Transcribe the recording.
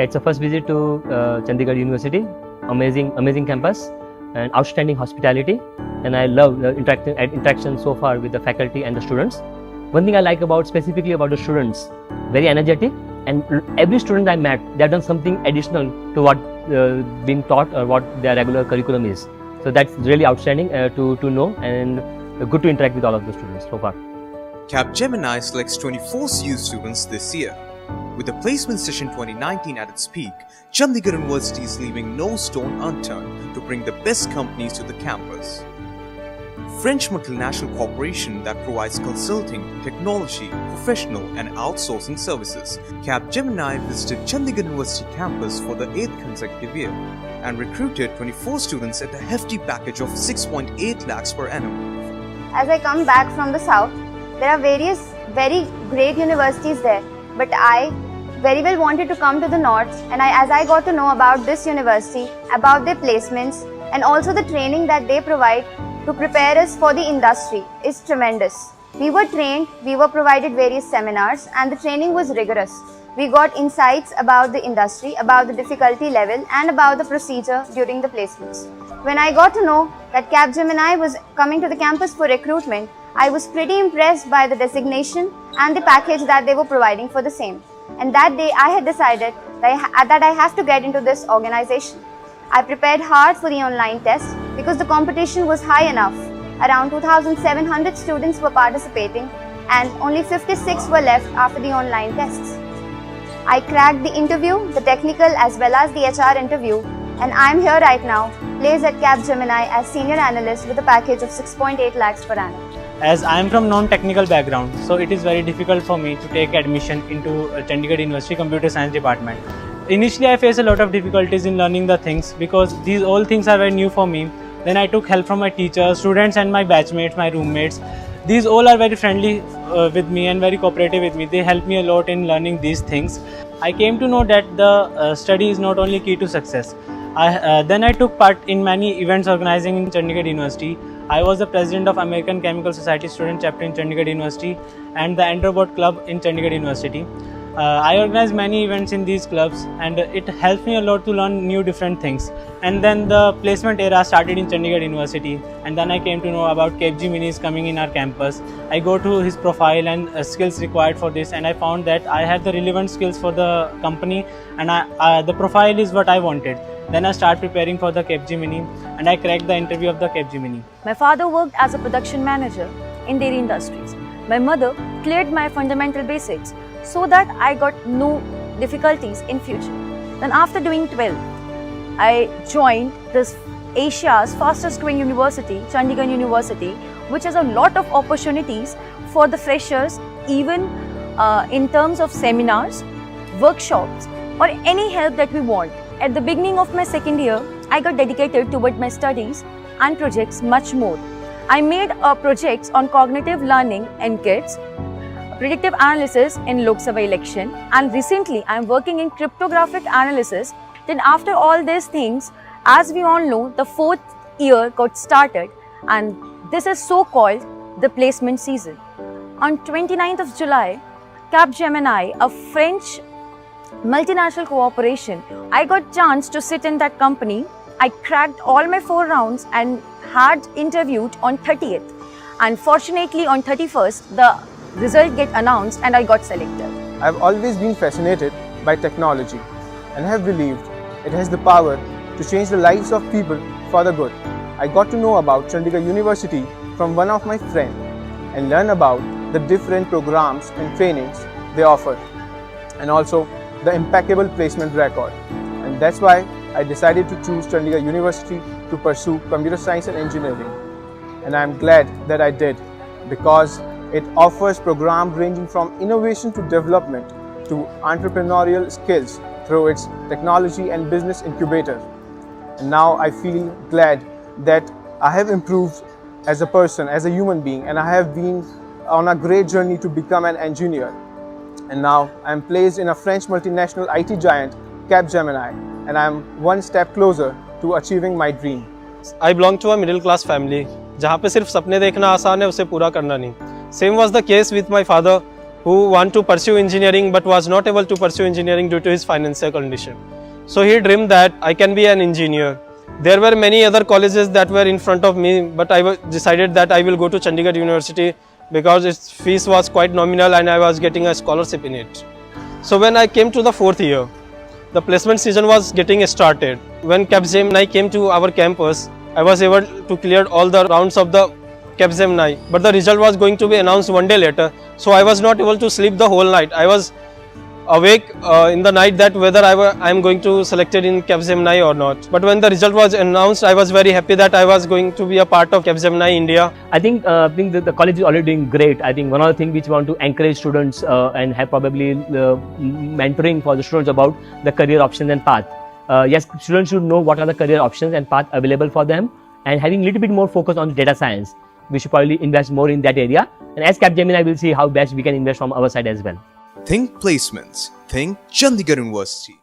It's a first visit to Chandigarh University. Amazing campus and outstanding hospitality. And I love the interaction so far with the faculty and the students. One thing I like specifically about the students, very energetic, and every student I met, they have done something additional to what being taught or what their regular curriculum is. So that's really outstanding to know, and good to interact with all of the students so far. Capgemini selects 24 CU students this year. With the placement session 2019 at its peak, Chandigarh University is leaving no stone unturned to bring the best companies to the campus. French multinational corporation that provides consulting, technology, professional and outsourcing services, Capgemini visited Chandigarh University campus for the 8th consecutive year and recruited 24 students at a hefty package of 6.8 lakhs per annum. As I come back from the south, there are various very great universities there, but I very well wanted to come to the north, and as I got to know about this university, about their placements and also the training that they provide to prepare us for the industry is tremendous. We were trained, we were provided various seminars, and the training was rigorous. We got insights about the industry, about the difficulty level and about the procedure during the placements. When I got to know that Capgemini was coming to the campus for recruitment, I was pretty impressed by the designation and the package that they were providing for the same. And that day I had decided that I have to get into this organization. I prepared hard for the online test because the competition was high enough. Around 2,700 students were participating and only 56 were left after the online tests. I cracked the interview, the technical as well as the HR interview, and I am here right now, placed at Capgemini as senior analyst with a package of 6.8 lakhs per annum. As I am from non-technical background, so it is very difficult for me to take admission into Chandigarh University Computer Science Department. Initially, I faced a lot of difficulties in learning the things because these all things are very new for me. Then I took help from my teachers, students and my batchmates, my roommates. These all are very friendly with me and very cooperative with me. They help me a lot in learning these things. I came to know that the study is not only key to success. Then I took part in many events organizing in Chandigarh University. I was the president of American Chemical Society Student Chapter in Chandigarh University and the Androbot Club in Chandigarh University. I organized many events in these clubs and it helped me a lot to learn new different things. And then the placement era started in Chandigarh University, and then I came to know about Capgemini is coming in our campus. I go to his profile and skills required for this, and I found that I had the relevant skills for the company, and the profile is what I wanted. Then I started preparing for the Capgemini and I cracked the interview of the Capgemini. My father worked as a production manager in dairy industries. My mother cleared my fundamental basics so that I got no difficulties in future. Then after doing 12, I joined this Asia's fastest growing university, Chandigarh University, which has a lot of opportunities for the freshers, even in terms of seminars, workshops or any help that we want. At the beginning of my second year, I got dedicated toward my studies and projects much more. I made projects on cognitive learning in kids, predictive analysis in Lok Sabha election, and recently I am working in cryptographic analysis. Then after all these things, as we all know, the 4th year got started and this is so called the placement season. On 29th of July, Capgemini, a French multinational corporation, I got chance to sit in that company. I cracked all my 4 rounds and had interviewed on 30th, and fortunately on 31st the result get announced and I got selected. I have always been fascinated by technology and have believed it has the power to change the lives of people for the good. I got to know about Chandigarh University from one of my friends and learn about the different programs and trainings they offer, and also the impeccable placement record. And that's why I decided to choose Chandigarh University to pursue computer science and engineering. And I am glad that I did, because it offers programs ranging from innovation to development to entrepreneurial skills through its technology and business incubator. And now I feel glad that I have improved as a person, as a human being, and I have been on a great journey to become an engineer. And now I am placed in a French multinational IT giant, Capgemini, and I am one step closer to achieving my dream. I belong to a middle class family, जहाँ पे सिर्फ सपने देखना आसान है, उसे पूरा करना नहीं. Same was the case with my father, who want to pursue engineering but was not able to pursue engineering due to his financial condition. So he dreamed that I can be an engineer. There were many other colleges that were in front of me, but I decided that I will go to Chandigarh University because its fees was quite nominal and I was getting a scholarship in it. So when I came to the 4th year, the placement season was getting started. When Capgemini came to our campus, I was able to clear all the rounds of the Capgemini, but the result was going to be announced one day later. So I was not able to sleep the whole night. I was awake in the night that whether I am going to selected in Capgemini or not. But when the result was announced, I was very happy that I was going to be a part of Capgemini India. I think that the college is already doing great. I think one of the things which we want to encourage students and have probably mentoring for the students about the career options and path. Yes, students should know what are the career options and path available for them, and having a little bit more focus on data science. We should probably invest more in that area. And as Capgemini, we'll see how best we can invest from our side as well. Think placements. Think Chandigarh University.